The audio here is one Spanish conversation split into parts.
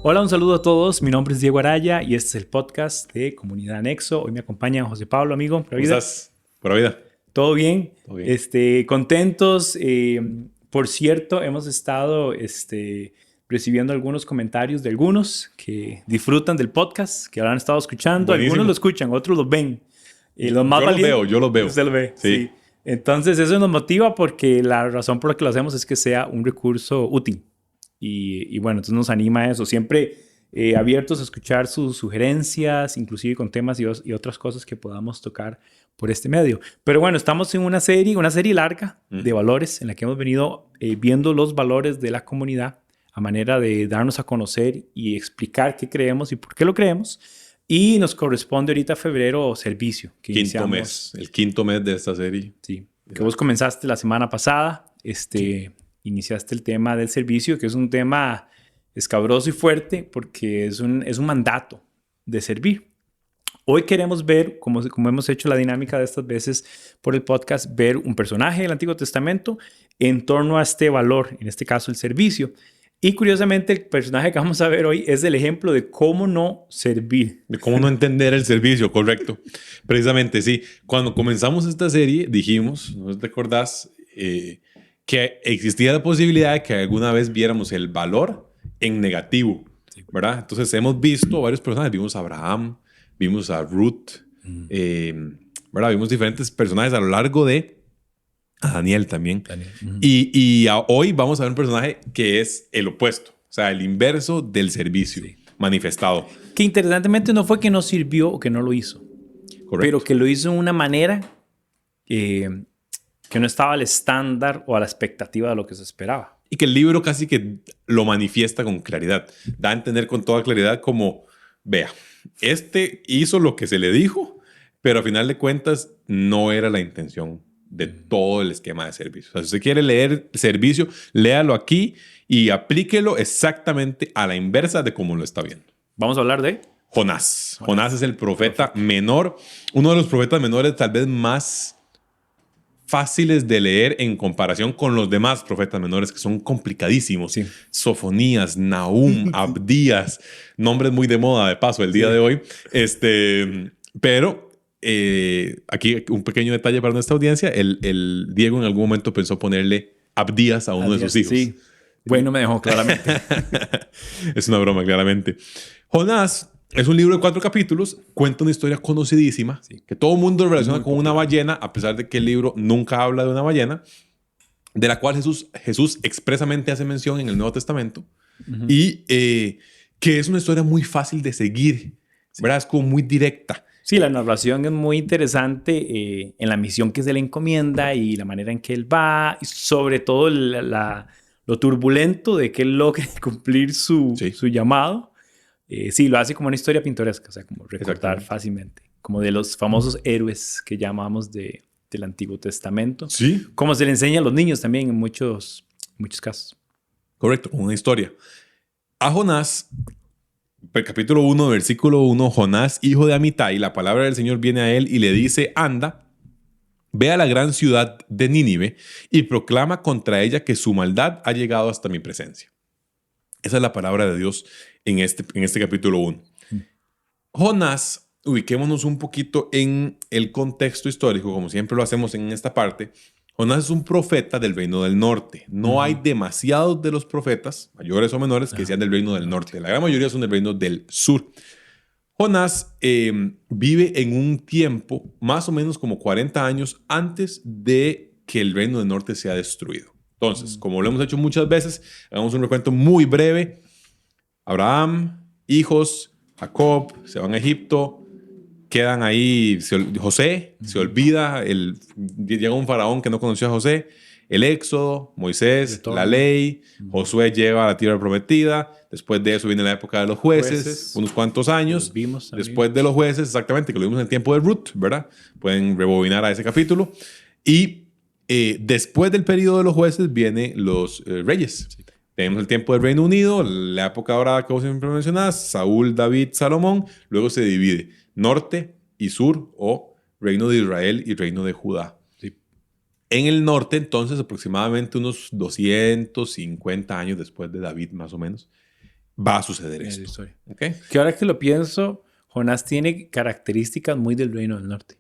Hola, un saludo a todos. Mi nombre es Diego Araya y este es el podcast de Comunidad Nexo. Hoy me acompaña José Pablo, amigo. ¿Cómo estás? Pura vida. ¿Todo bien? Todo bien. Contentos. Por cierto, hemos estado recibiendo algunos comentarios de algunos que disfrutan del podcast, que lo han estado escuchando. Buenísimo. Algunos lo escuchan, otros lo ven. Los más Yo los veo. Usted lo ve, Sí. Entonces, eso nos motiva porque la razón por la que lo hacemos es que sea un recurso útil. Y bueno, entonces nos anima a eso. Siempre abiertos a escuchar sus sugerencias, inclusive con temas y otras cosas que podamos tocar por este medio. Pero bueno, estamos en una serie larga de valores en la que hemos venido viendo los valores de la comunidad a manera de darnos a conocer y explicar qué creemos y por qué lo creemos. Y nos corresponde ahorita febrero servicio. Que Quinto mes. El quinto mes de esta serie. Sí. Que vos comenzaste la semana pasada. Iniciaste el tema del servicio, que es un tema escabroso y fuerte porque es un mandato de servir. Hoy queremos ver, como hemos hecho la dinámica de estas veces por el podcast, ver un personaje del Antiguo Testamento en torno a este valor, en este caso el servicio. Y curiosamente el personaje que vamos a ver hoy es el ejemplo de cómo no servir. De cómo no entender el servicio, correcto. Precisamente, sí. Cuando comenzamos esta serie dijimos, ¿no te acordás? Que existía la posibilidad de que alguna vez viéramos el valor en negativo, ¿verdad? Entonces hemos visto varios personajes. Vimos a Abraham, vimos a Ruth, ¿verdad? Vimos diferentes personajes a lo largo de... A Daniel también. Y hoy vamos a ver un personaje que es el opuesto. O sea, el inverso del servicio manifestado. Que interesantemente no fue que no sirvió o que no lo hizo. Correcto. Pero que lo hizo de una manera que no estaba al estándar o a la expectativa de lo que se esperaba. Y que el libro casi que lo manifiesta con claridad. Da a entender con toda claridad como, vea, hizo lo que se le dijo, pero a final de cuentas no era la intención de todo el esquema de servicio. O sea, si usted quiere leer servicio, léalo aquí y aplíquelo exactamente a la inversa de cómo lo está viendo. Vamos a hablar de Jonás. Jonás es el profeta menor, uno de los profetas menores tal vez más fáciles de leer en comparación con los demás profetas menores que son complicadísimos. Sí. Sofonías, Nahum, Abdías, nombres muy de moda de paso el día de hoy. Pero aquí un pequeño detalle para nuestra audiencia. El Diego en algún momento pensó ponerle Abdías a uno de sus hijos. Sí. Bueno, me dejó claramente. Es una broma, claramente. Jonás es un libro de 4 capítulos, cuenta una historia conocidísima, que todo el mundo relaciona con una ballena, a pesar de que el libro nunca habla de una ballena, de la cual Jesús expresamente hace mención en el Nuevo Testamento, y que es una historia muy fácil de seguir, ¿verdad? Es como muy directa. Sí, la narración es muy interesante en la misión que se le encomienda y la manera en que él va, y sobre todo lo turbulento de que él logre cumplir su llamado. Sí, lo hace como una historia pintoresca, o sea, como recordar fácilmente, como de los famosos héroes que llamamos del Antiguo Testamento. Sí. Como se le enseña a los niños también en muchos casos. Correcto, una historia. A Jonás, capítulo 1, versículo 1, Jonás, hijo de Amitai, la palabra del Señor viene a él y le dice, anda, ve a la gran ciudad de Nínive y proclama contra ella que su maldad ha llegado hasta mi presencia. Esa es la palabra de Dios en este capítulo 1. Jonás, ubiquémonos un poquito en el contexto histórico, como siempre lo hacemos en esta parte. Jonás es un profeta del reino del norte. No hay demasiados de los profetas, mayores o menores, que sean del reino del norte. La gran mayoría son del reino del sur. Jonás vive en un tiempo más o menos como 40 años antes de que el reino del norte sea destruido. Entonces, como lo hemos hecho muchas veces, hagamos un recuento muy breve. Abraham, hijos, Jacob, se van a Egipto, quedan ahí, José, se olvida, llega un faraón que no conoció a José, el éxodo, Moisés, la ley, Josué lleva a la tierra prometida, después de eso viene la época de los jueces. Unos cuantos años, después de los jueces, exactamente, que lo vimos en el tiempo de Ruth, ¿verdad? Pueden rebobinar a ese capítulo, y después del periodo de los jueces vienen los reyes. Sí. Tenemos el tiempo del Reino Unido, la época dorada que vos siempre mencionás, Saúl, David, Salomón. Luego se divide norte y sur, o Reino de Israel y Reino de Judá. Sí. En el norte, entonces, aproximadamente unos 250 años después de David, más o menos, va a suceder En la esto. historia. ¿Okay? Que ahora que lo pienso, Jonás tiene características muy del Reino del Norte.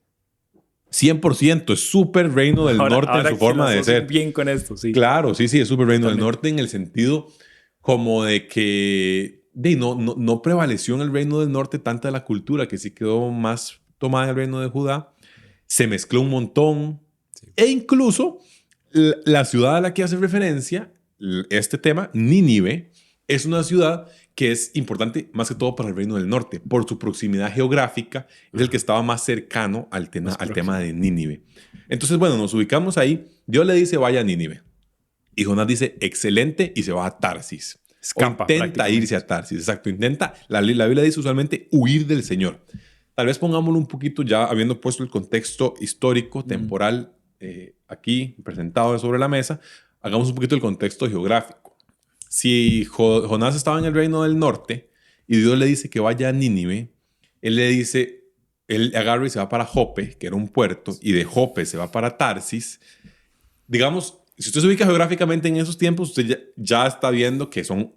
100%, es súper Reino del Norte en su que forma lo de asocio ser. bien con esto, sí. Claro, sí, es súper Reino del Totalmente. Norte en el sentido como de que no prevaleció en el Reino del Norte tanta la cultura, que sí quedó más tomada en el Reino de Judá. Se mezcló un montón. Sí. E incluso la ciudad a la que hace referencia este tema, Nínive, es una ciudad que es importante más que todo para el Reino del Norte. Por su proximidad geográfica, es el que estaba más cercano al tema de Nínive. Entonces, bueno, nos ubicamos ahí. Dios le dice, vaya a Nínive. Y Jonás dice, excelente, y se va a Tarsis. Escampa, o intenta irse a Tarsis, exacto. Intenta, la Biblia dice usualmente, huir del Señor. Tal vez pongámoslo un poquito ya habiendo puesto el contexto histórico, temporal, aquí presentado sobre la mesa, hagamos un poquito el contexto geográfico. Si Jonás estaba en el Reino del Norte y Dios le dice que vaya a Nínive, él agarra y se va para Jope, que era un puerto, y de Jope se va para Tarsis. Digamos, si usted se ubica geográficamente en esos tiempos, usted ya está viendo que son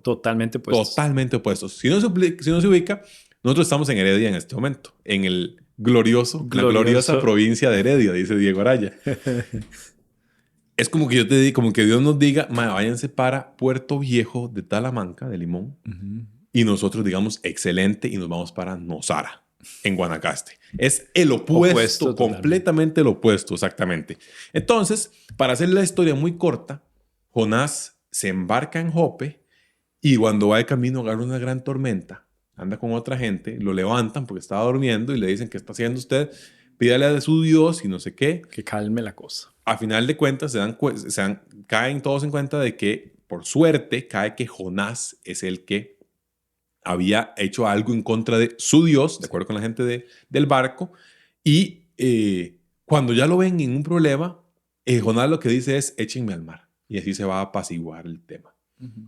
totalmente opuestos. Totalmente opuestos. Si no se ubica, nosotros estamos en Heredia en este momento, en la gloriosa provincia de Heredia, dice Diego Araya. Es como que yo te digo, como que Dios nos diga, váyanse para Puerto Viejo de Talamanca, de Limón, y nosotros digamos excelente y nos vamos para Nosara, en Guanacaste. Es el opuesto completamente el opuesto, exactamente. Entonces, para hacer la historia muy corta, Jonás se embarca en Jope y cuando va de camino agarra una gran tormenta, anda con otra gente, lo levantan porque estaba durmiendo y le dicen, ¿qué está haciendo usted? Pídale a su Dios y no sé qué. Que calme la cosa. A final de cuentas caen todos en cuenta de que, por suerte, cae que Jonás es el que había hecho algo en contra de su Dios, de acuerdo con la gente del barco, y cuando ya lo ven en un problema, Jonás lo que dice es, échenme al mar, y así se va a apaciguar el tema.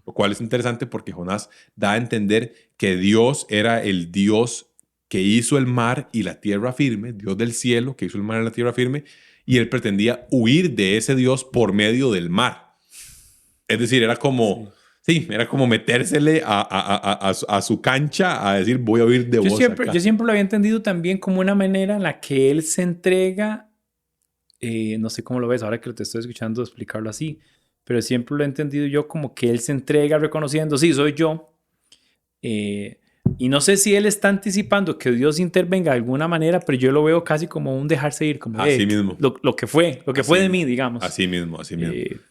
Lo cual es interesante porque Jonás da a entender que Dios era el Dios que hizo el mar y la tierra firme, Dios del cielo que hizo el mar y la tierra firme, y él pretendía huir de ese Dios por medio del mar. Es decir, era como... Sí, era como metérsele a su cancha a decir, voy a huir de vos acá. Yo siempre lo había entendido también como una manera en la que él se entrega, no sé cómo lo ves ahora que te estoy escuchando explicarlo así, pero siempre lo he entendido yo como que él se entrega reconociendo, sí, soy yo. Y no sé si él está anticipando que Dios intervenga de alguna manera, pero yo lo veo casi como un dejarse ir, como así mismo. Lo que fue de mí, digamos. Así mismo. Sí.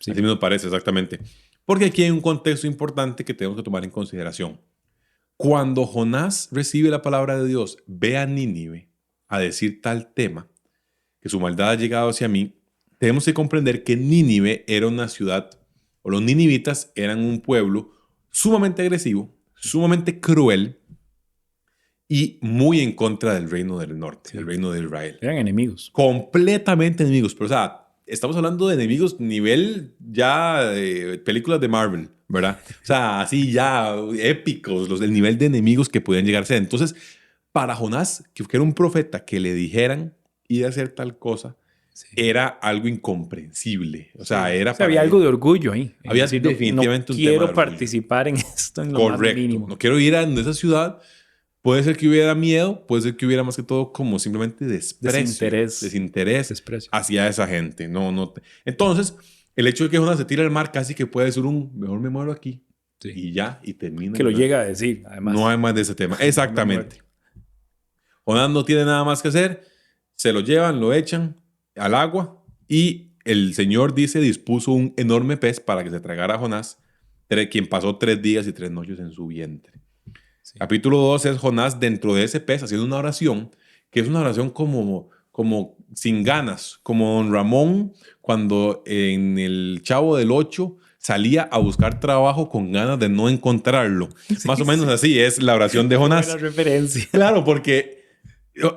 Así mismo parece, exactamente. Porque aquí hay un contexto importante que tenemos que tomar en consideración. Cuando Jonás recibe la palabra de Dios, ve a Nínive a decir tal tema, que su maldad ha llegado hacia mí, tenemos que comprender que Nínive era una ciudad, o los ninivitas eran un pueblo sumamente agresivo, sumamente cruel y muy en contra del reino del norte, del reino de Israel. Eran enemigos. Completamente enemigos, pero o sea, estamos hablando de enemigos nivel ya de películas de Marvel, ¿verdad? O sea, así ya épicos, el nivel de enemigos que podían llegar a ser. Entonces, para Jonás, que era un profeta, que le dijeran ir a hacer tal cosa, era algo incomprensible. O sea, había algo de orgullo ahí. Había decir, definitivamente no un tema de orgullo. quiero participar en esto en lo más mínimo. No quiero ir a esa ciudad. Puede ser que hubiera miedo, puede ser que hubiera más que todo como simplemente desinterés desprecio hacia esa gente. Entonces, el hecho de que Jonás se tire al mar casi que puede ser mejor me muero aquí. Sí. Y ya, y termina. Que lo llega a decir, además. No hay más de ese tema. Exactamente. Jonás no tiene nada más que hacer. Se lo llevan, lo echan al agua y el Señor dispuso un enorme pez para que se tragara a Jonás, quien pasó 3 días y 3 noches en su vientre. Sí. Capítulo 2 es Jonás dentro de ese pez haciendo una oración, que es una oración como sin ganas, como don Ramón cuando en el Chavo del 8 salía a buscar trabajo con ganas de no encontrarlo. Sí, más o menos así es la oración de Jonás. Buena referencia. Claro, porque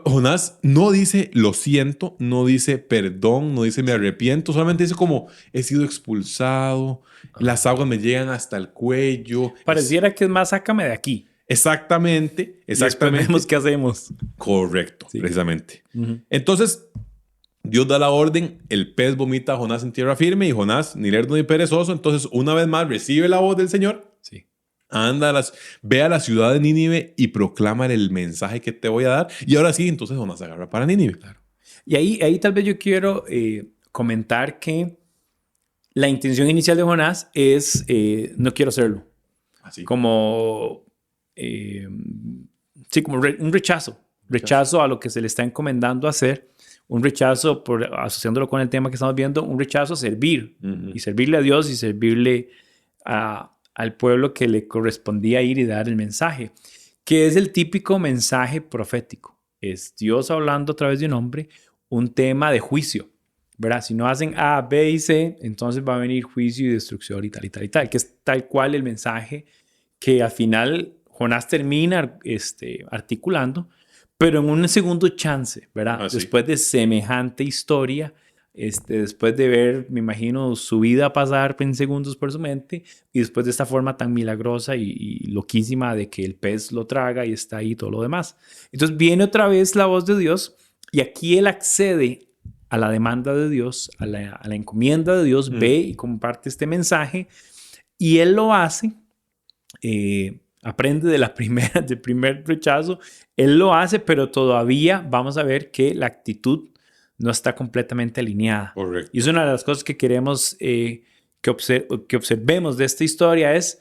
Jonás no dice lo siento, no dice perdón, no dice me arrepiento, solamente dice como he sido expulsado, las aguas me llegan hasta el cuello. Pareciera que es más, sácame de aquí. Exactamente. Vemos qué hacemos. Correcto, sí. Precisamente. Entonces, Dios da la orden, el pez vomita a Jonás en tierra firme y Jonás, ni lerdo ni perezoso, entonces una vez más recibe la voz del Señor. Sí. Anda, ve a la ciudad de Nínive y proclama el mensaje que te voy a dar. Y ahora sí, entonces Jonás agarra para Nínive. Claro. Y ahí tal vez yo quiero comentar que la intención inicial de Jonás es no quiero hacerlo. Así. Como, sí, como un rechazo. Rechazo a lo que se le está encomendando hacer. Un rechazo, asociándolo con el tema que estamos viendo, un rechazo a servir. Y servirle a Dios y servirle al pueblo que le correspondía ir y dar el mensaje. Que es el típico mensaje profético. Es Dios hablando a través de un hombre, un tema de juicio, ¿verdad? Si no hacen A, B y C, entonces va a venir juicio y destrucción y tal y tal y tal, que es tal cual el mensaje que al final Jonás termina articulando, pero en un segundo chance, ¿verdad? Sí. Después de semejante historia, después de ver, me imagino, su vida pasar en segundos por su mente, y después de esta forma tan milagrosa y loquísima de que el pez lo traga y está ahí todo lo demás. Entonces viene otra vez la voz de Dios, y aquí él accede a la demanda de Dios, a la encomienda de Dios, ve y comparte este mensaje, y él lo hace, aprende del primer rechazo, él lo hace, pero todavía vamos a ver que la actitud no está completamente alineada. Correcto. Y es una de las cosas que queremos que observemos de esta historia es,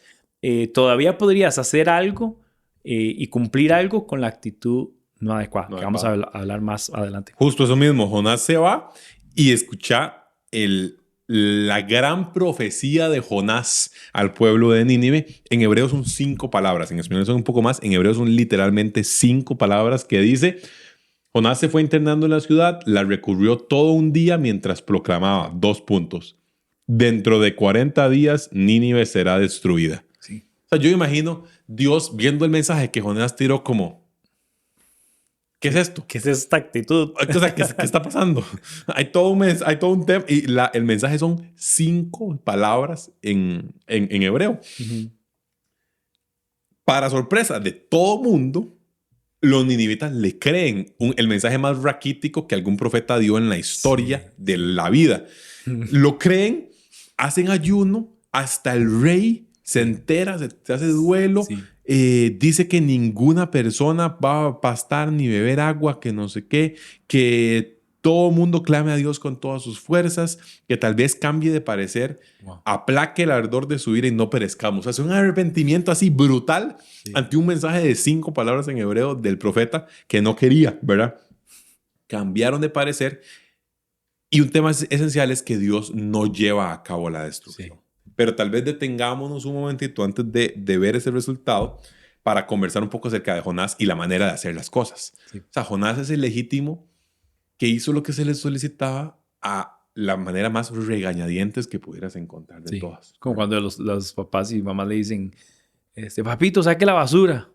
todavía podrías hacer algo y cumplir algo con la actitud no adecuada, que vamos a hablar más adelante. Justo eso mismo, Jonás se va y escucha la gran profecía de Jonás al pueblo de Nínive. En hebreo son 5 palabras, en español son un poco más, en hebreo son literalmente 5 palabras que dice: Jonás se fue internando en la ciudad, la recorrió todo un día mientras proclamaba, 2 puntos, dentro de 40 días Nínive será destruida. Sí. O sea, yo imagino Dios viendo el mensaje que Jonás tiró como, ¿qué es esto? ¿Qué es esta actitud? O sea, ¿qué está pasando? Hay todo un tema y el mensaje son 5 palabras en hebreo. Para sorpresa de todo mundo, los ninivitas le creen el mensaje más raquítico que algún profeta dio en la historia de la vida. Lo creen, hacen ayuno, hasta el rey se entera, se hace duelo. Sí. Dice que ninguna persona va a pastar ni beber agua, que no sé qué, que todo mundo clame a Dios con todas sus fuerzas, que tal vez cambie de parecer, aplaque el ardor de su ira y no perezcamos. O sea, es un arrepentimiento así brutal ante un mensaje de 5 palabras en hebreo del profeta que no quería, ¿verdad? Cambiaron de parecer, y un tema esencial es que Dios no lleva a cabo la destrucción. Sí. Pero tal vez detengámonos un momentito antes de ver ese resultado para conversar un poco acerca de Jonás y la manera de hacer las cosas. Sí. O sea, Jonás es el legítimo que hizo lo que se le solicitaba a la manera más regañadientes que pudieras encontrar de todas. Como cuando los papás y mamás le dicen, papito, saque la basura.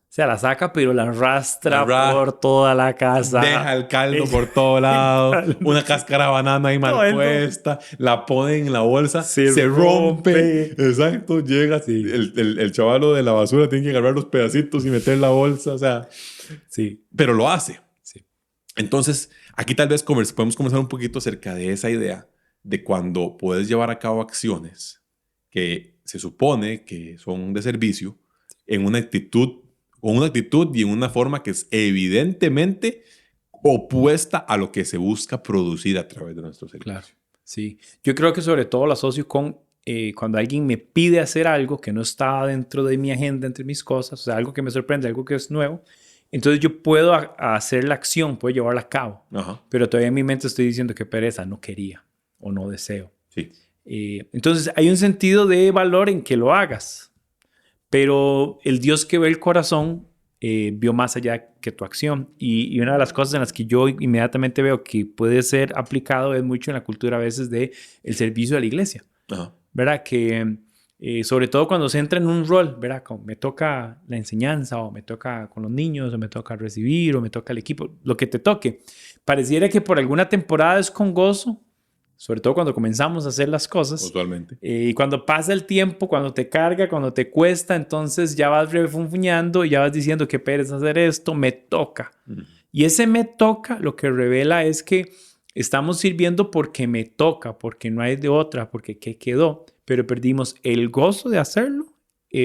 O sea, la saca, pero la arrastra por toda la casa. Deja el caldo por todo lado. Una cáscara de banana ahí mal puesta. La pone en la bolsa. Se rompe. Exacto. Llega. El chavalo de la basura tiene que agarrar los pedacitos y meter en la bolsa. O sea. Sí. Pero lo hace. Sí. Entonces, aquí tal vez podemos conversar un poquito acerca de esa idea de cuando puedes llevar a cabo acciones que se supone que son de servicio en una actitud y en una forma que es evidentemente opuesta a lo que se busca producir a través de nuestro servicio. Claro, sí. Yo creo que sobre todo lo asocio con cuando alguien me pide hacer algo que no está dentro de mi agenda, entre mis cosas, o sea, algo que me sorprende, algo que es nuevo. Entonces yo puedo hacer la acción, puedo llevarla a cabo, pero todavía en mi mente estoy diciendo que pereza, no quería o no deseo. Sí. Entonces hay un sentido de valor en que lo hagas. Pero el Dios que ve el corazón vio más allá que tu acción. Y una de las cosas en las que yo inmediatamente veo que puede ser aplicado es mucho en la cultura a veces de el servicio de la iglesia. ¿Verdad? Que sobre todo cuando se entra en un rol, ¿verdad? Como me toca la enseñanza o me toca con los niños o me toca recibir o me toca el equipo, lo que te toque. Pareciera que por alguna temporada es con gozo, sobre todo cuando comenzamos a hacer las cosas. Totalmente. Y cuando pasa el tiempo, cuando te carga, cuando te cuesta, entonces ya vas refunfuñando y ya vas diciendo que pereza hacer esto, me toca. Y ese me toca lo que revela es que estamos sirviendo porque me toca, porque no hay de otra, porque ¿qué quedó? Pero perdimos el gozo de hacerlo,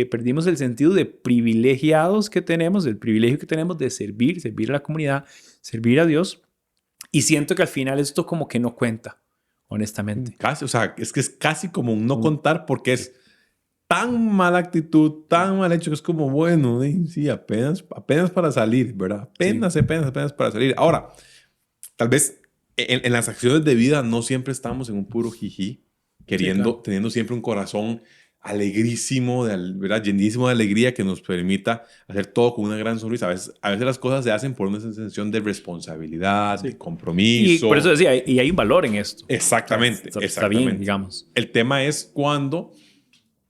perdimos el sentido de privilegiados que tenemos, el privilegio que tenemos de servir a la comunidad, servir a Dios. Y siento que al final esto como que no cuenta, honestamente. Casi, o sea, es que es casi como un no contar porque es tan mala actitud, tan mal hecho que es como, bueno, sí, apenas para salir, ¿verdad? Apenas para salir. Ahora, tal vez en las acciones de vida no siempre estamos en un puro jiji, teniendo siempre un corazón alegrísimo, ¿verdad? Llenísimo de alegría que nos permita hacer todo con una gran sonrisa. A veces las cosas se hacen por una sensación de responsabilidad, de compromiso. Y por eso decía, y hay un valor en esto. Exactamente. Está bien, digamos. El tema es cuando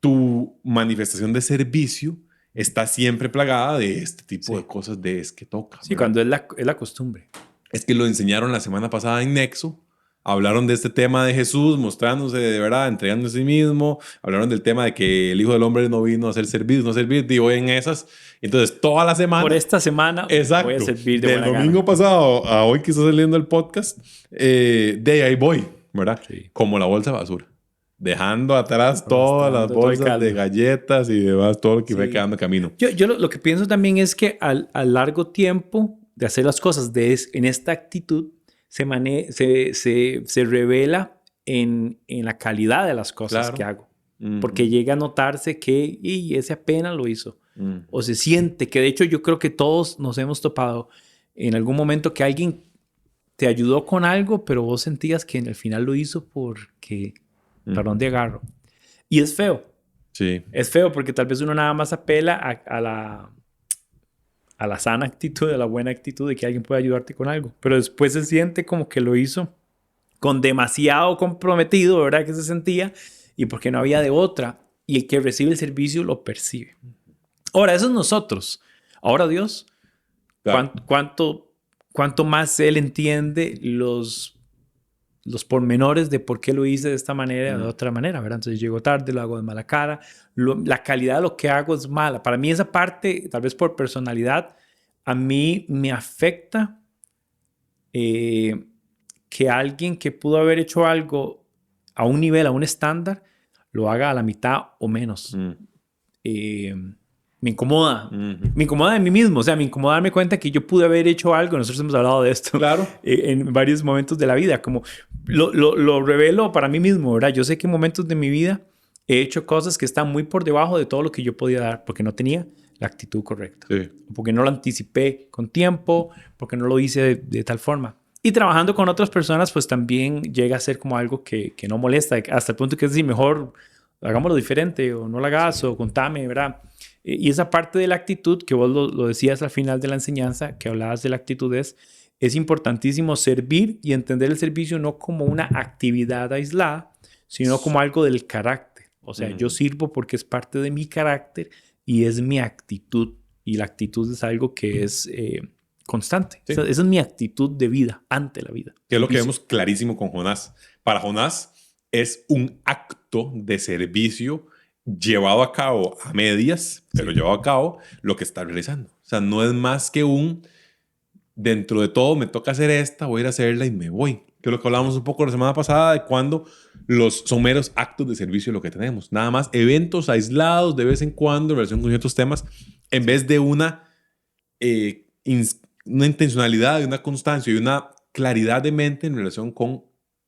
tu manifestación de servicio está siempre plagada de este tipo de cosas de es que toca. Sí, cuando es la costumbre. Es que lo enseñaron la semana pasada en Nexo. Hablaron de este tema de Jesús mostrándose de verdad, entregando a sí mismo. Hablaron del tema de que el Hijo del Hombre no vino a ser servido, no servir. Digo, en esas. Entonces, toda la semana. Por esta semana voy a servir de del buena domingo gana. pasado a hoy que está saliendo el podcast, de ahí voy, ¿verdad? Sí. Como la bolsa de basura. Dejando atrás todas las bolsas de galletas y demás, todo lo que fue quedando camino. Yo lo que pienso también es que al largo tiempo de hacer las cosas en esta actitud, se revela en la calidad de las cosas que hago. Porque llega a notarse que ese apenas lo hizo. O se siente que, de hecho, yo creo que todos nos hemos topado en algún momento que alguien te ayudó con algo, pero vos sentías que en el final lo hizo porque, ¿para dónde agarro? Y es feo. Sí. Es feo porque tal vez uno nada más apela a la sana actitud, a la buena actitud de que alguien puede ayudarte con algo. Pero después se siente como que lo hizo con demasiado comprometido, ¿verdad? Que se sentía y porque no había de otra. Y el que recibe el servicio lo percibe. Ahora, eso es nosotros. Ahora Dios, Claro. ¿cuánto más Él entiende los pormenores de por qué lo hice de esta manera o de otra manera, ¿verdad? Entonces llego tarde, lo hago de mala cara, la calidad de lo que hago es mala. Para mí esa parte, tal vez por personalidad, a mí me afecta que alguien que pudo haber hecho algo a un nivel, a un estándar, lo haga a la mitad o menos. Me incomoda. Me incomoda de mí mismo. O sea, me incomoda darme cuenta que yo pude haber hecho algo. Nosotros hemos hablado de esto. Claro. En varios momentos de la vida. Como lo revelo para mí mismo, ¿verdad? Yo sé que en momentos de mi vida he hecho cosas que están muy por debajo de todo lo que yo podía dar. Porque no tenía la actitud correcta. Sí. Porque no lo anticipé con tiempo. Porque no lo hice de tal forma. Y trabajando con otras personas, pues también llega a ser como algo que no molesta. Hasta el punto que es decir, mejor hagámoslo diferente. O no lo hagas. O contame, ¿verdad? Y esa parte de la actitud, que vos lo decías al final de la enseñanza, que hablabas de la actitud, es importantísimo servir y entender el servicio no como una actividad aislada, sino como algo del carácter. O sea, yo sirvo porque es parte de mi carácter y es mi actitud. Y la actitud es algo que es constante. Sí. Esa es mi actitud de vida, ante la vida. Que es lo que vemos clarísimo con Jonás. Para Jonás es un acto de servicio llevado a cabo a medias, pero llevado a cabo lo que está realizando. O sea, no es más que dentro de todo me toca hacer esta, voy a ir a hacerla y me voy. Que es lo que hablábamos un poco la semana pasada de cuando son meros actos de servicio lo que tenemos. Nada más eventos aislados de vez en cuando en relación con ciertos temas, en vez de una intencionalidad, de una constancia y una claridad de mente en relación con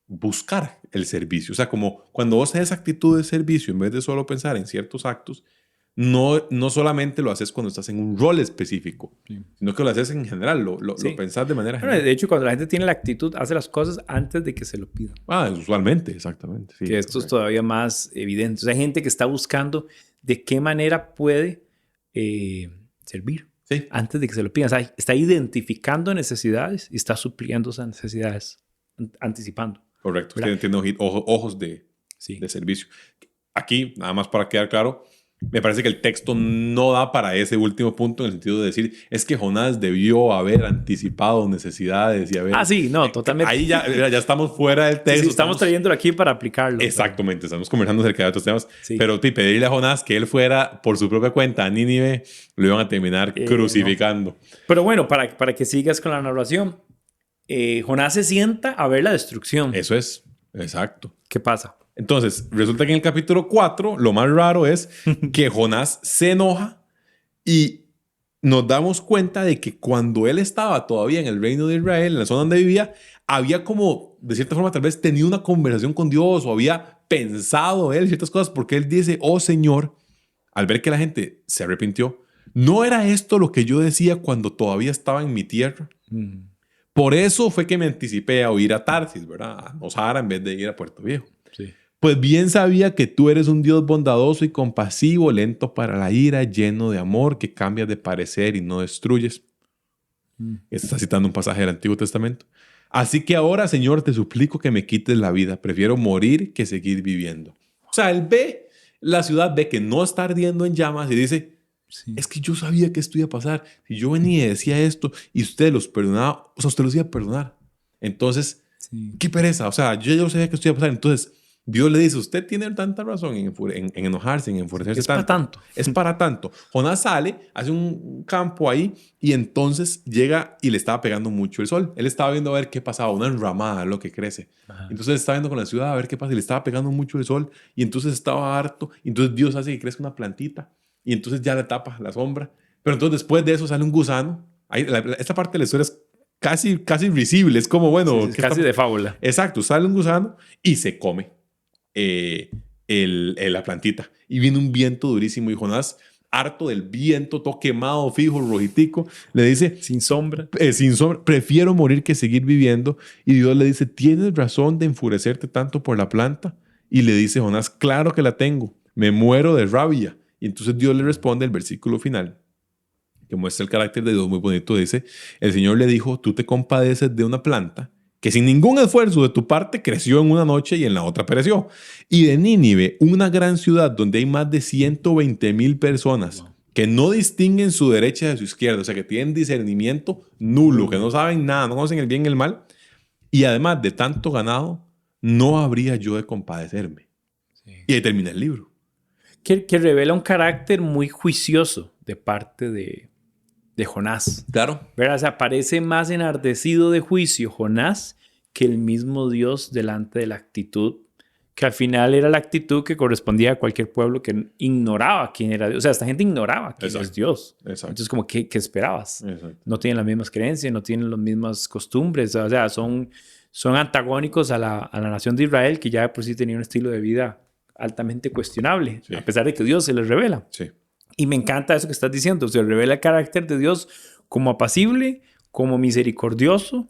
buscar el servicio. O sea, como cuando vos haces actitud de servicio, en vez de solo pensar en ciertos actos, no solamente lo haces cuando estás en un rol específico, sino que lo haces en general, lo pensás de manera general. De hecho, cuando la gente tiene la actitud, hace las cosas antes de que se lo pidan. Usualmente, exactamente. Sí, que esto es todavía más evidente. O sea, hay gente que está buscando de qué manera puede servir antes de que se lo pidan. O sea, está identificando necesidades y está supliendo esas necesidades, anticipando. Correcto. Tiene ojos de servicio. Aquí, nada más para quedar claro, me parece que el texto no da para ese último punto en el sentido de decir, es que Jonás debió haber anticipado necesidades y haber... Sí, no, totalmente. Ahí ya estamos fuera del texto. Sí, estamos trayéndolo aquí para aplicarlo. Exactamente, estamos conversando acerca de otros temas. Sí. Pero pedirle a Jonás que él fuera por su propia cuenta a Nínive, lo iban a terminar crucificando. No. Pero bueno, para que sigas con la narración, Jonás se sienta a ver la destrucción. Eso es, exacto. ¿Qué pasa? Entonces, resulta que en el capítulo 4, lo más raro es que Jonás se enoja y nos damos cuenta de que cuando él estaba todavía en el reino de Israel, en la zona donde vivía, había como, de cierta forma, tal vez tenido una conversación con Dios o había pensado él ciertas cosas, porque él dice, oh Señor, al ver que la gente se arrepintió, ¿no era esto lo que yo decía cuando todavía estaba en mi tierra? Por eso fue que me anticipé a ir a Tarsis, ¿verdad? A Nosara en vez de ir a Puerto Viejo. Sí. Pues bien sabía que tú eres un Dios bondadoso y compasivo, lento para la ira, lleno de amor, que cambias de parecer y no destruyes. Esto está citando un pasaje del Antiguo Testamento. Así que ahora, Señor, te suplico que me quites la vida. Prefiero morir que seguir viviendo. O sea, él ve la ciudad, ve que no está ardiendo en llamas y dice, Sí. es que yo sabía que esto iba a pasar. Si yo venía y decía esto y usted los perdonaba, o sea, usted los iba a perdonar. Entonces, Sí. qué pereza. O sea, yo sabía que esto iba a pasar. Entonces, Dios le dice, usted tiene tanta razón en enojarse, en enfurecerse Es para tanto. Es para tanto. Jonás sale, hace un campo ahí y entonces llega y le estaba pegando mucho el sol. Él estaba viendo a ver qué pasaba, una enramada, lo que crece. Ajá. Entonces estaba viendo con la ciudad a ver qué pasa y le estaba pegando mucho el sol y entonces estaba harto. Y entonces Dios hace que crezca una plantita y entonces ya le tapa la sombra. Pero entonces después de eso sale un gusano. Esta parte de la historia es casi risible. Es como, bueno... Sí, es casi de fábula. Exacto, sale un gusano y se come la plantita. Y viene un viento durísimo y Jonás, harto del viento, todo quemado, fijo, rojitico, le dice, Sin sombra. sin sombra, prefiero morir que seguir viviendo. Y Dios le dice, ¿tienes razón de enfurecerte tanto por la planta? Y le dice Jonás, claro que la tengo, me muero de rabia. Y entonces Dios le responde el versículo final, que muestra el carácter de Dios muy bonito. Dice, el Señor le dijo, tú te compadeces de una planta que sin ningún esfuerzo de tu parte creció en una noche y en la otra pereció. Y de Nínive, una gran ciudad donde hay más de 120,000 personas que no distinguen su derecha de su izquierda, o sea, que tienen discernimiento nulo, que no saben nada, no conocen el bien y el mal. Y además de tanto ganado, no habría yo de compadecerme. Sí. Y ahí termina el libro. Que revela un carácter muy juicioso de parte de Jonás. Claro. ¿Verdad? O sea, parece más enardecido de juicio Jonás que el mismo Dios delante de la actitud, que al final era la actitud que correspondía a cualquier pueblo que ignoraba quién era Dios. O sea, esta gente ignoraba quién es Dios. Exacto. Entonces, como, ¿qué esperabas? Exacto. No tienen las mismas creencias, no tienen las mismas costumbres. O sea, son antagónicos a la nación de Israel, que ya de por sí tenía un estilo de vida altamente cuestionable, sí, a pesar de que Dios se les revela. Sí. Y me encanta eso que estás diciendo. Se revela el carácter de Dios como apacible, como misericordioso,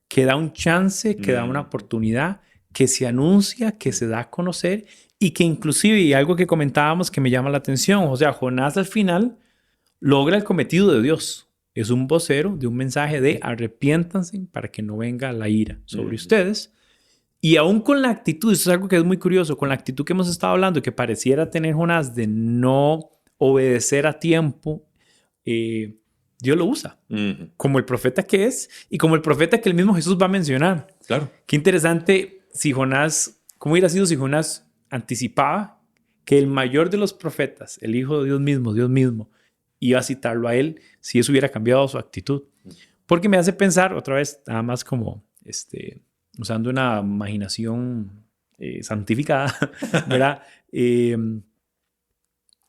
que da un chance, que da una oportunidad, que se anuncia, que se da a conocer y que inclusive, y algo que comentábamos que me llama la atención, o sea, Jonás al final logra el cometido de Dios. Es un vocero de un mensaje de arrepiéntanse para que no venga la ira sobre ustedes. Y aún con la actitud, eso es algo que es muy curioso, con la actitud que hemos estado hablando, que pareciera tener Jonás de no obedecer a tiempo, Dios lo usa como el profeta que es y como el profeta que el mismo Jesús va a mencionar. Claro. Qué interesante si Jonás, ¿cómo hubiera sido si Jonás anticipaba que el mayor de los profetas, el Hijo de Dios mismo, iba a citarlo a él si eso hubiera cambiado su actitud? Porque me hace pensar, otra vez, nada más como usando una imaginación santificada, ¿verdad?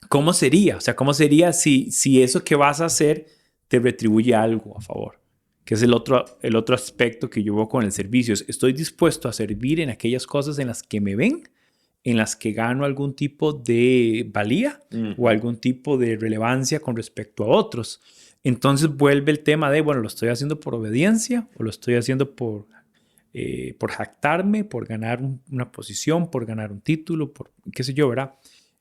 ¿Cómo sería? O sea, ¿cómo sería si eso que vas a hacer te retribuye algo a favor? Que es el otro aspecto que yo veo con el servicio. Estoy dispuesto a servir en aquellas cosas en las que me ven, en las que gano algún tipo de valía o algún tipo de relevancia con respecto a otros. Entonces vuelve el tema de, bueno, ¿lo estoy haciendo por obediencia o lo estoy haciendo por jactarme, por ganar una posición, por ganar un título, por qué sé yo, ¿verdad?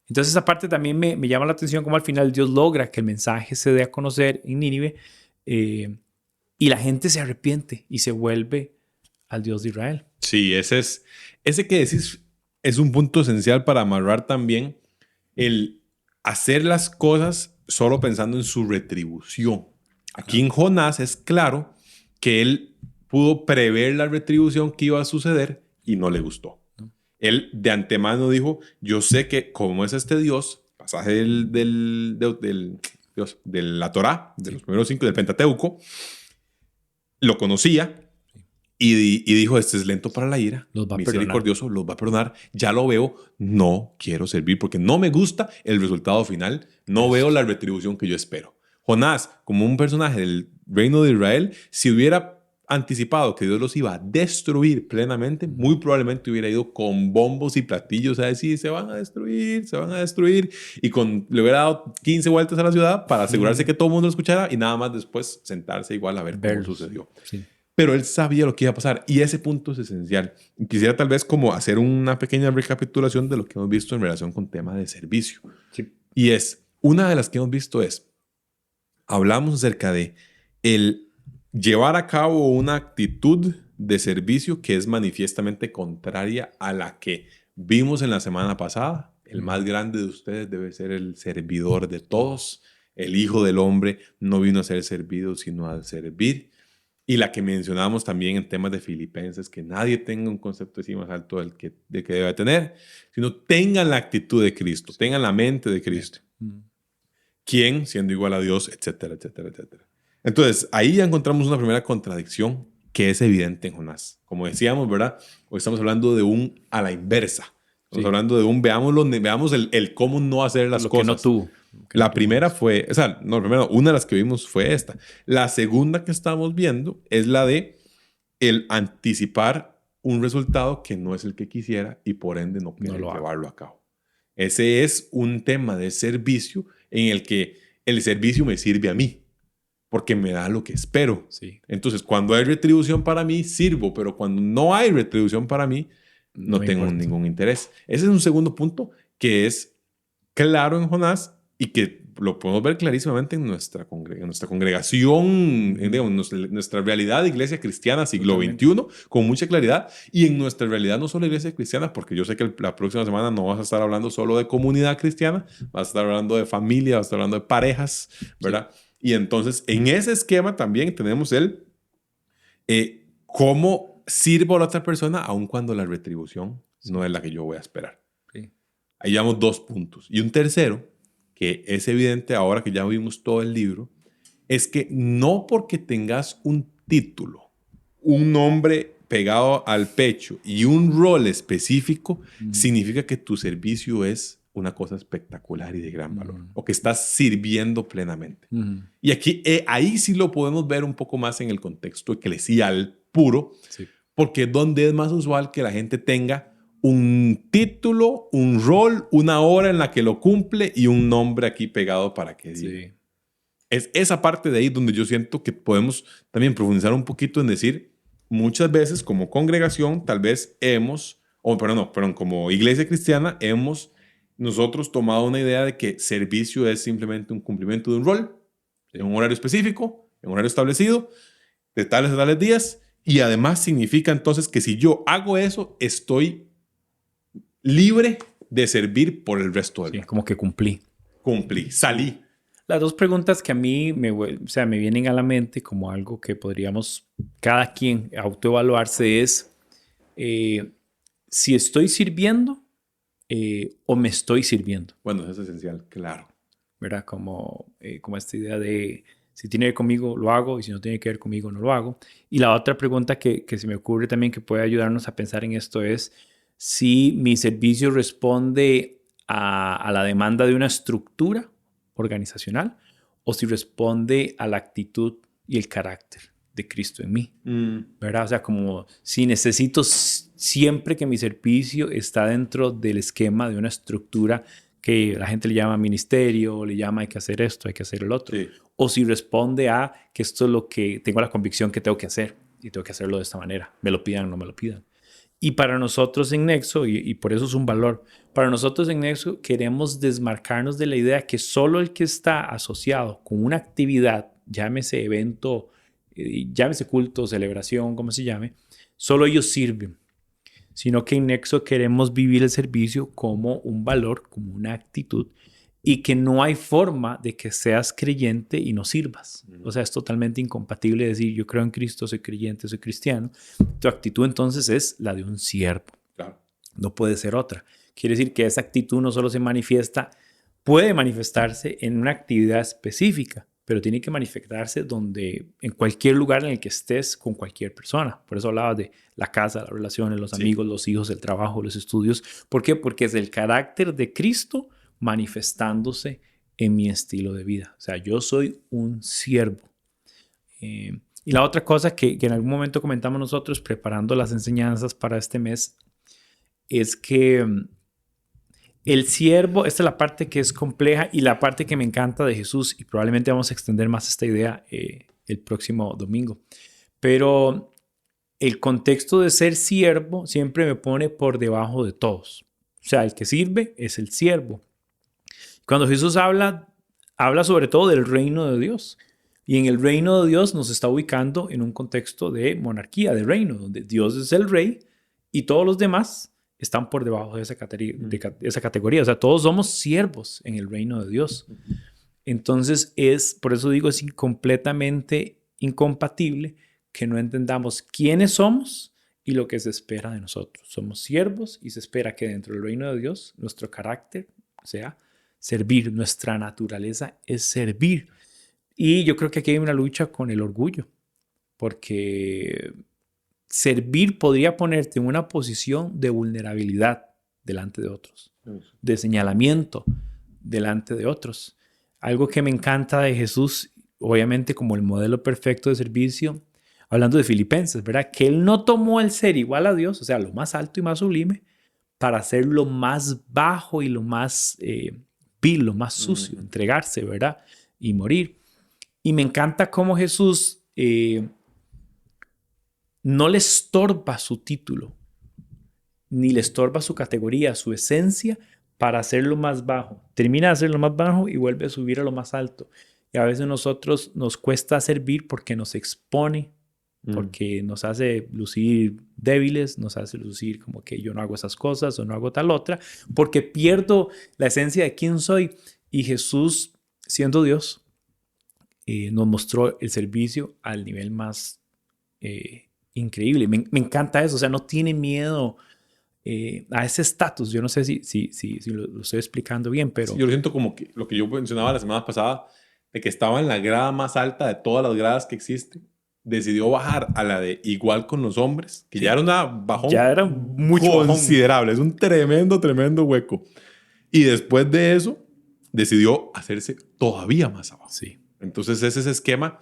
Entonces esa parte también me llama la atención, cómo al final Dios logra que el mensaje se dé a conocer en Nínive y la gente se arrepiente y se vuelve al Dios de Israel. Sí, ese que decís es un punto esencial para amarrar también el hacer las cosas solo pensando en su retribución. Aquí en Jonás es claro que él pudo prever la retribución que iba a suceder y no le gustó. Él de antemano dijo, yo sé que como es este Dios, pasaje de la Torá, de los primeros 5 del Pentateuco, lo conocía y dijo, este es lento para la ira, Los va a misericordioso, los va a perdonar, ya lo veo, no quiero servir porque no me gusta el resultado final, no veo la retribución que yo espero. Jonás, como un personaje del reino de Israel, si hubiera anticipado que Dios los iba a destruir plenamente, muy probablemente hubiera ido con bombos y platillos a decir, se van a destruir, y le hubiera dado 15 vueltas a la ciudad para asegurarse que todo el mundo lo escuchara y nada más después sentarse igual a ver cómo sucedió. Sí. Pero él sabía lo que iba a pasar y ese punto es esencial. Quisiera tal vez como hacer una pequeña recapitulación de lo que hemos visto en relación con temas de servicio. Sí. Y una de las que hemos visto hablamos acerca de el llevar a cabo una actitud de servicio que es manifiestamente contraria a la que vimos en la semana pasada. El más grande de ustedes debe ser el servidor de todos. El Hijo del Hombre no vino a ser servido, sino a servir. Y la que mencionamos también en temas de Filipenses, que nadie tenga un concepto así más alto del que debe tener, sino tengan la actitud de Cristo, tengan la mente de Cristo. ¿Quién? Siendo igual a Dios, etcétera, etcétera, etcétera. Entonces, ahí ya encontramos una primera contradicción que es evidente en Jonás. Como decíamos, ¿verdad? Hoy estamos hablando de un a la inversa. Estamos hablando de un, veamos el cómo no hacer las cosas. Que no tuvo. La primera fue, una de las que vimos fue esta. La segunda que estamos viendo es la de el anticipar un resultado que no es el que quisiera y por ende no querer llevarlo a cabo. Ese es un tema de servicio en el que el servicio me sirve a mí porque me da lo que espero. Sí. Entonces, cuando hay retribución para mí, sirvo, pero cuando no hay retribución para mí, no tengo ningún interés. Ese es un segundo punto que es claro en Jonás y que lo podemos ver clarísimamente en nuestra congregación, en nuestra realidad de iglesia cristiana siglo XXI, con mucha claridad, y en nuestra realidad no solo iglesia cristiana, porque yo sé que la próxima semana no vas a estar hablando solo de comunidad cristiana, vas a estar hablando de familia, vas a estar hablando de parejas, ¿verdad? Sí. Y entonces en ese esquema también tenemos cómo sirvo a la otra persona aun cuando la retribución no es la que yo voy a esperar. Sí. Ahí llevamos 2 puntos. Y un tercero, que es evidente ahora que ya vimos todo el libro, es que no porque tengas un título, un nombre pegado al pecho y un rol específico, significa que tu servicio es una cosa espectacular y de gran valor, o que estás sirviendo plenamente. Y aquí, ahí sí lo podemos ver un poco más en el contexto eclesial puro, porque es donde es más usual que la gente tenga un título, un rol, una hora en la que lo cumple y un nombre aquí pegado para que diga. Sí. Es esa parte de ahí donde yo siento que podemos también profundizar un poquito en decir, muchas veces como congregación, tal vez como iglesia cristiana, hemos nosotros tomado una idea de que servicio es simplemente un cumplimiento de un rol, en un horario específico, en un horario establecido, de tales a tales días, y además significa entonces que si yo hago eso, estoy libre de servir por el resto del día. Como que cumplí. Salí. Las 2 preguntas que a mí me vienen a la mente como algo que podríamos cada quien autoevaluarse es si estoy sirviendo o me estoy sirviendo. Bueno, eso es esencial, claro. ¿Verdad? Como esta idea de si tiene que ver conmigo, lo hago, y si no tiene que ver conmigo, no lo hago. Y la otra pregunta que se me ocurre también que puede ayudarnos a pensar en esto es si mi servicio responde a la demanda de una estructura organizacional o si responde a la actitud y el carácter de Cristo en mí, ¿verdad? O sea, como si necesito siempre que mi servicio está dentro del esquema de una estructura que la gente le llama ministerio, le llama hay que hacer esto, hay que hacer el otro, sí. O si responde a que esto es lo que tengo la convicción que tengo que hacer y tengo que hacerlo de esta manera, me lo pidan o no me lo pidan. Y para nosotros en Nexo, y por eso es un valor, para nosotros en Nexo queremos desmarcarnos de la idea que solo el que está asociado con una actividad, llámese evento, llámese culto, celebración, como se llame, solo ellos sirven, sino que en Nexo queremos vivir el servicio como un valor, como una actitud, y que no hay forma de que seas creyente y no sirvas. O sea, es totalmente incompatible decir yo creo en Cristo, soy creyente, soy cristiano. Tu actitud entonces es la de un siervo. Claro. No puede ser otra. Quiere decir que esa actitud no solo se manifiesta, puede manifestarse en una actividad específica, pero tiene que manifestarse en cualquier lugar en el que estés con cualquier persona. Por eso hablaba de la casa, las relaciones, los amigos, los hijos, el trabajo, los estudios. ¿Por qué? Porque es el carácter de Cristo manifestándose en mi estilo de vida. O sea, yo soy un siervo. Y la otra cosa que en algún momento comentamos nosotros preparando las enseñanzas para este mes es que el siervo, esta es la parte que es compleja y la parte que me encanta de Jesús, y probablemente vamos a extender más esta idea el próximo domingo. Pero el contexto de ser siervo siempre me pone por debajo de todos. O sea, el que sirve es el siervo. Cuando Jesús habla sobre todo del reino de Dios. Y en el reino de Dios nos está ubicando en un contexto de monarquía, de reino, donde Dios es el rey y todos los demás están por debajo de esa categoría. O sea, todos somos siervos en el reino de Dios. Entonces, por eso digo, es completamente incompatible que no entendamos quiénes somos y lo que se espera de nosotros. Somos siervos y se espera que dentro del reino de Dios nuestro carácter sea servir. Nuestra naturaleza es servir. Y yo creo que aquí hay una lucha con el orgullo, porque servir podría ponerte en una posición de vulnerabilidad delante de otros, de señalamiento delante de otros. Algo que me encanta de Jesús, obviamente como el modelo perfecto de servicio, hablando de Filipenses, ¿verdad? Que él no tomó el ser igual a Dios, o sea, lo más alto y más sublime, para ser lo más bajo y lo más vil, lo más sucio, entregarse, ¿verdad? Y morir. Y me encanta cómo Jesús no le estorba su título, ni le estorba su categoría, su esencia, para hacerlo más bajo. Termina de hacerlo más bajo y vuelve a subir a lo más alto. Y a veces nosotros nos cuesta servir porque nos expone, porque nos hace lucir débiles, nos hace lucir como que yo no hago esas cosas o no hago tal otra, porque pierdo la esencia de quién soy. Y Jesús, siendo Dios, nos mostró el servicio al nivel más increíble. Me encanta eso. O sea, no tiene miedo a ese estatus. Yo no sé si lo estoy explicando bien, pero... Sí, yo lo siento como que lo que yo mencionaba la semana pasada, de que estaba en la grada más alta de todas las gradas que existen. Decidió bajar a la de igual con los hombres, que ya era una bajón. Ya era mucho considerable. Es un tremendo hueco. Y después de eso, decidió hacerse todavía más abajo. Sí. Entonces ese esquema,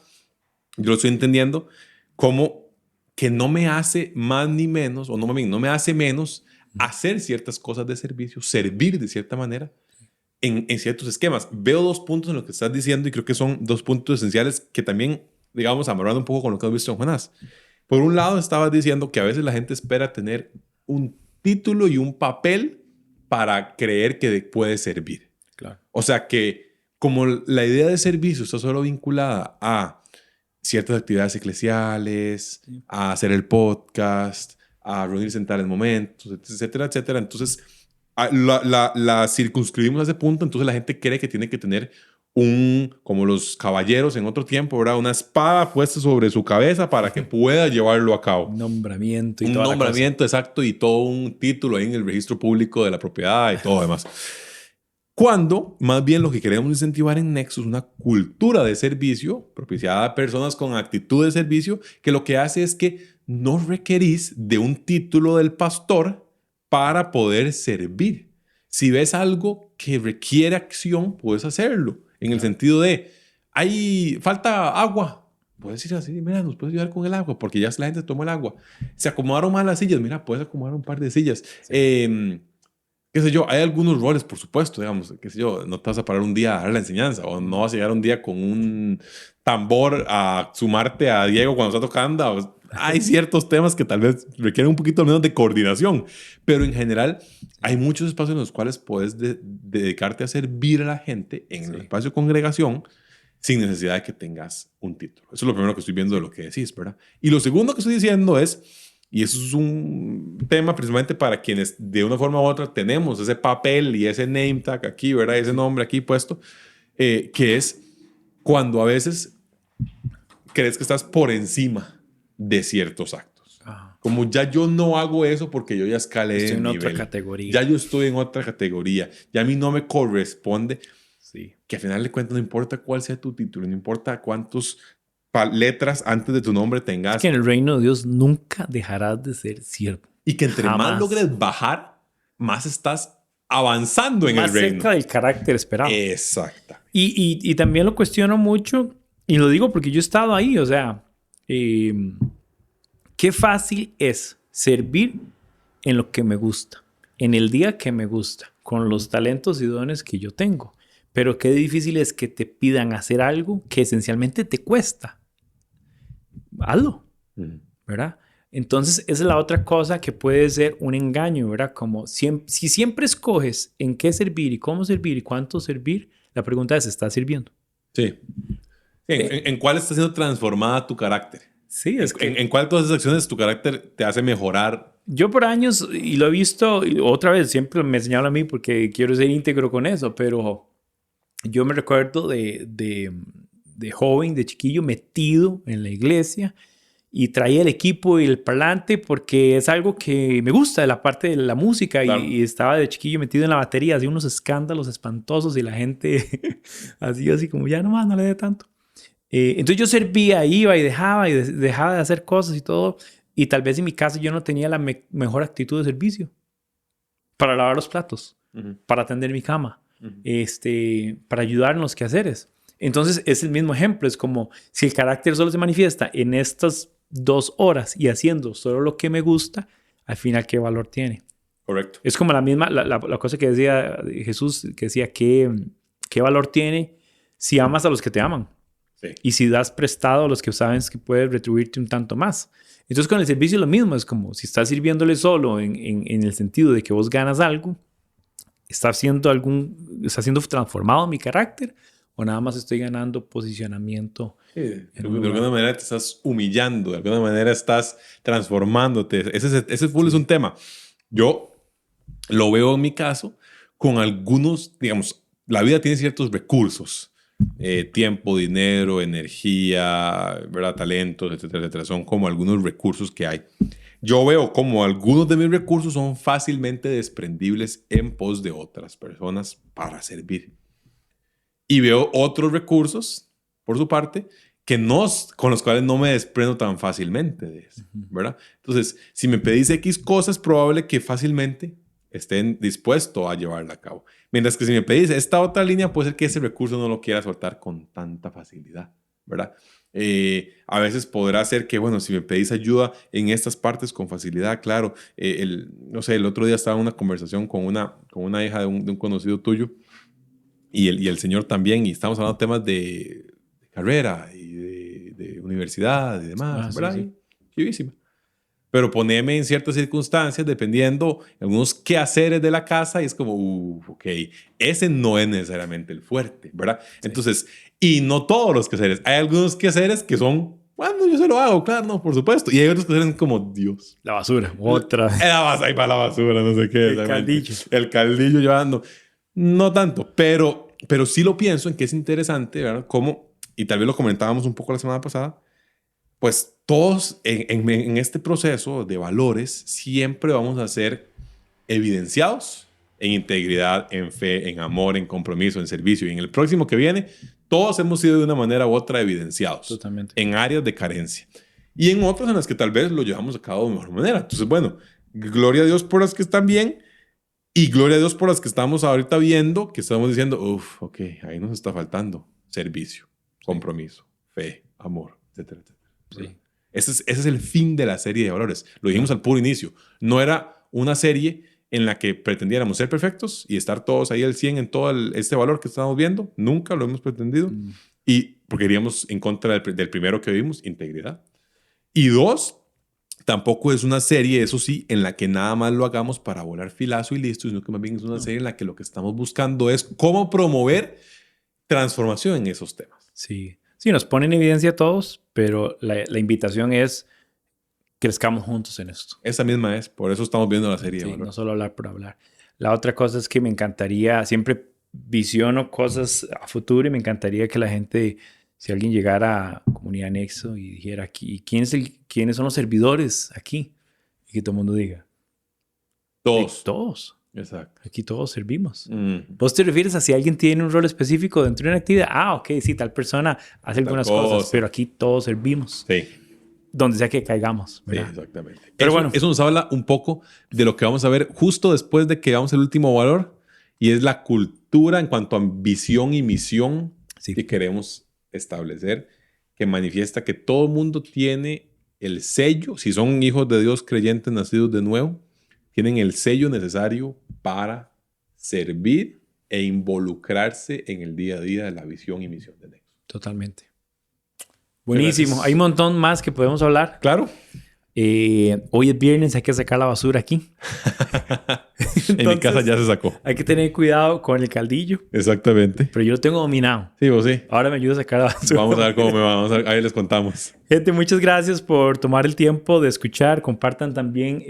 yo lo estoy entendiendo como que no me hace más ni menos, o no me hace menos hacer ciertas cosas de servicio, servir de cierta manera en ciertos esquemas. Veo dos puntos en lo que estás diciendo y creo que son dos puntos esenciales que también, digamos, amarrando un poco con lo que has visto en Jonás. Por un lado, estabas diciendo que a veces la gente espera tener un título y un papel para creer que puede servir. Claro. O sea que como la idea de servicio está solo vinculada a ciertas actividades eclesiales, a hacer el podcast, a reunirse en tales momentos, etcétera, etcétera. Entonces, la circunscribimos a ese punto, entonces la gente cree que tiene que tener como los caballeros en otro tiempo, ¿verdad? Una espada puesta sobre su cabeza para que pueda llevarlo a cabo. Un nombramiento y un toda nombramiento, exacto, y todo un título ahí en el registro público de la propiedad y todo demás. Cuando más bien lo que queremos incentivar en Nexus es una cultura de servicio propiciada a personas con actitud de servicio, que lo que hace es que no requerís de un título del pastor para poder servir. Si ves algo que requiere acción, puedes hacerlo. En el sentido de, falta agua. Puedes ir así, mira, nos puedes ayudar con el agua, porque ya la gente tomó el agua. Se acomodaron mal las sillas, mira, puedes acomodar un par de sillas. Sí. Qué sé yo, hay algunos roles, por supuesto, digamos, qué sé yo, no te vas a parar un día a dar la enseñanza, o no vas a llegar un día con un tambor a sumarte a Diego cuando está tocando. Hay ciertos temas que tal vez requieren un poquito menos de coordinación, pero en general hay muchos espacios en los cuales puedes dedicarte a servir a la gente en el espacio de congregación sin necesidad de que tengas un título. Eso es lo primero que estoy viendo de lo que decís, ¿verdad? Y lo segundo que estoy diciendo es, y eso es un tema principalmente para quienes de una forma u otra tenemos ese papel y ese name tag aquí, ¿verdad? Ese nombre aquí puesto, que es cuando a veces crees que estás por encima de ciertos actos. Ajá. Como ya yo no hago eso porque yo ya escalé estoy en nivel. Otra categoría. Ya yo estoy en otra categoría. Ya a mí no me corresponde. Sí. Que al final de cuentas no importa cuál sea tu título, no importa cuántas letras antes de tu nombre Es tengas. que en el reino de Dios nunca dejarás de ser siervo. Y que entre más Jamás. logres bajar, más estás avanzando en Más el reino. cerca del carácter esperado. Exactamente. Y también lo cuestiono mucho, y lo digo porque yo he estado ahí, o sea, qué fácil es servir en lo que me gusta, en el día que me gusta, con los talentos y dones que yo tengo. Pero qué difícil es que te pidan hacer algo que esencialmente te cuesta. Hazlo, ¿verdad? Entonces, esa es la otra cosa que puede ser un engaño, ¿verdad? Como si siempre escoges en qué servir y cómo servir y cuánto servir, la pregunta es, ¿estás sirviendo? Sí. ¿En cuál está siendo transformada tu carácter? Sí, es que ¿En cuál de todas esas acciones tu carácter te hace mejorar? yo por años, y lo he visto, y otra vez, siempre me enseñaron a mí porque quiero ser íntegro con eso, pero yo me recuerdo de joven, de chiquillo, metido en la iglesia y traía el equipo y el parlante porque es algo que me gusta de la parte de la música Claro. y estaba de chiquillo metido en la batería, hacía unos escándalos espantosos y la gente hacía así como ya nomás no le dé tanto. Entonces yo servía, iba y dejaba de hacer cosas y todo y tal vez en mi casa yo no tenía la mejor actitud de servicio para lavar los platos, para atender mi cama, para ayudar en los quehaceres. Entonces es el mismo ejemplo, es como si el carácter solo se manifiesta en estas 2 horas y haciendo solo lo que me gusta, al final, ¿qué valor tiene? Correcto. Es como la misma, la cosa que decía Jesús, que decía, ¿qué valor tiene si amas a los que te aman? Sí. Y si das prestado a los que sabes que puedes retribuirte un tanto más. Entonces con el servicio es lo mismo, es como si estás sirviéndole solo en el sentido de que vos ganas algo, ¿está siendo transformado mi carácter o nada más estoy ganando posicionamiento? Sí, de alguna manera te estás humillando, de alguna manera estás transformándote. Ese full es un tema. Yo lo veo en mi caso con algunos, digamos, la vida tiene ciertos recursos. Tiempo, dinero, energía, ¿verdad? Talentos, etcétera, etcétera. Son como algunos recursos que hay. Yo veo como algunos de mis recursos son fácilmente desprendibles en pos de otras personas para servir. Y veo otros recursos, por su parte, con los cuales no me desprendo tan fácilmente de eso, ¿verdad? Entonces, si me pedís X cosas, es probable que fácilmente estén dispuestos a llevarla a cabo. Mientras que si me pedís esta otra línea, puede ser que ese recurso no lo quiera soltar con tanta facilidad, ¿verdad? A veces podrá ser que, bueno, si me pedís ayuda en estas partes con facilidad, claro. No sé, el otro día estaba en una conversación con una hija de un conocido tuyo y el señor también, y estamos hablando de temas de carrera y de universidad y demás, ¿verdad? Sí. Chivísima. Pero poneme en ciertas circunstancias, dependiendo algunos quehaceres de la casa, y es como, ok, ese no es necesariamente el fuerte, ¿verdad? Sí. Entonces, y no todos los quehaceres. Hay algunos quehaceres que son, bueno, yo se lo hago, claro, no, por supuesto. Y hay otros quehaceres como, Dios. La basura, otra. Ahí va la basura, no sé qué. El caldillo. El caldillo llevando. No tanto, pero sí lo pienso en que es interesante, ¿verdad? Como, y tal vez lo comentábamos un poco la semana pasada, pues todos en este proceso de valores siempre vamos a ser evidenciados en integridad, en fe, en amor, en compromiso, en servicio. Y en el próximo que viene, todos hemos sido de una manera u otra evidenciados. Totalmente. En áreas de carencia. Y en otras en las que tal vez lo llevamos a cabo de mejor manera. Entonces, bueno, gloria a Dios por las que están bien y gloria a Dios por las que estamos ahorita viendo, que estamos diciendo, ok, ahí nos está faltando servicio, compromiso, fe, amor, etcétera, etcétera. Sí. Ese es el fin de la serie de valores. Lo dijimos al puro inicio. No era una serie en la que pretendiéramos ser perfectos y estar todos ahí al 100 en todo este valor que estamos viendo. Nunca lo hemos pretendido. Y porque iríamos en contra del primero que vimos, integridad. Y 2, tampoco es una serie, eso sí, en la que nada más lo hagamos para volar filazo y listo, sino que más bien es una serie en la que lo que estamos buscando es cómo promover transformación en esos temas. Sí. Sí, nos pone en evidencia a todos, pero la invitación es crezcamos juntos en esto. Esa misma es, por eso estamos viendo la serie. Sí, no solo hablar por hablar. La otra cosa es que me encantaría, siempre visiono cosas a futuro y me encantaría que la gente, si alguien llegara a Comunidad Nexo y dijera aquí, ¿quiénes son los servidores aquí? Y que todo el mundo diga. Todos. Todos. Exacto. Aquí todos servimos. Mm. ¿Vos te refieres a si alguien tiene un rol específico dentro de una actividad? Ah, ok, sí, tal persona hace algunas cosas, pero aquí todos servimos. Sí. Donde sea que caigamos, ¿verdad? Sí, exactamente. Pero eso, bueno. eso nos habla un poco de lo que vamos a ver justo después de que veamos el último valor, y es la cultura en cuanto a visión y misión que queremos establecer, que manifiesta que todo mundo tiene el sello, si son hijos de Dios creyentes nacidos de nuevo, tienen el sello necesario para servir e involucrarse en el día a día de la visión y misión de Nexo. Totalmente. Buenísimo. Gracias. Hay un montón más que podemos hablar. Claro. Hoy es viernes, hay que sacar la basura aquí. En mi casa ya se sacó. Hay que tener cuidado con el caldillo. Exactamente. Pero yo lo tengo dominado. Sí, vos sí. Ahora me ayuda a sacar la basura. Vamos a ver cómo me va. Ahí les contamos. Gente, muchas gracias por tomar el tiempo de escuchar. Compartan también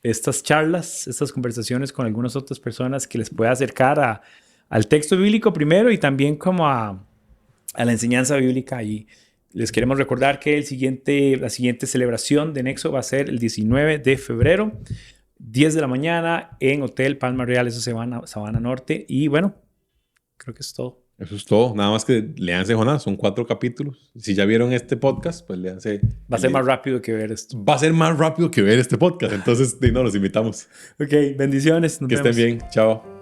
estas charlas, estas conversaciones con algunas otras personas que les pueda acercar al texto bíblico primero y también como a la enseñanza bíblica. Y les queremos recordar que la siguiente celebración de Nexo va a ser el 19 de febrero, 10 de la mañana en Hotel Palma Real, eso Sabana Norte. Y bueno, creo que es todo. Eso es todo. Nada más que léanse Jonás. Son 4 capítulos. Si ya vieron este podcast, pues léanse. Va a ser más rápido que ver esto. Va a ser más rápido que ver este podcast. Entonces, no, los invitamos. Ok, bendiciones. Nos que vemos. estén bien. Chao.